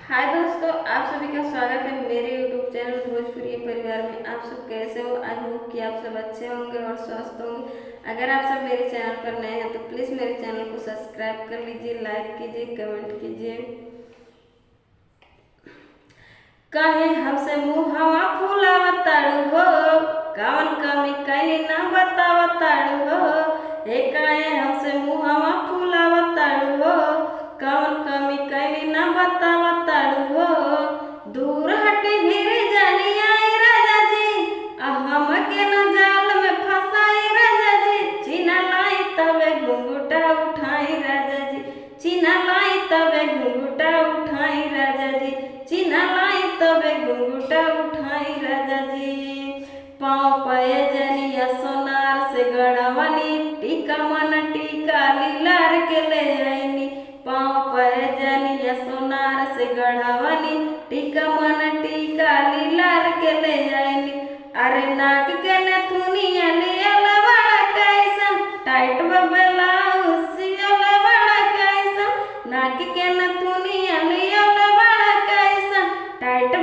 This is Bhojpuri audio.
हाय दोस्तों, आप सभी का स्वागत है मेरे YouTube चैनल भोजपुरी परिवार में। आप सब कैसे हो? आई होप कि आप सब अच्छे होंगे और स्वस्थ होंगे। अगर आप सब मेरे चैनल पर नए हैं तो प्लीज़ मेरे चैनल को सब्सक्राइब कर लीजिए, लाइक कीजिए, कमेंट कीजिए। कहे हमसे मुहवा फुलावताड़ू हो, कवन कमी कहीं ना बतावताड़ू हो। कहे हमसे मुहवा फुलावताड़ू हो, कवन कमी कहीं ना बतावताड़ू हो। दूर हटी भीड़ जानी आई राजा जी, हमके न जाल में फंसाई राजा जी। चीना लाई तबे घुंघुटा उठाई राजा जी, चीना लाई तबे घुंघुटा उठाई राजा जी, चीना लाई तबे घुंघुटा उठाई राजा जी। पाँव पे जनिया सोनार से गढ़वानी, टीका मन टीका लीलार के ले आईनी। पाँव पे जनिया सोनार से गढ़वानी, टीका मन टीका लीलार के ले आईनी। अरे नाक के नथुनिया लियल बड़ा कैसन, टाइट ब्लाउज सियल बड़ा कैसन। नाक के नथुनिया लियल बड़ा कैसन, टाइट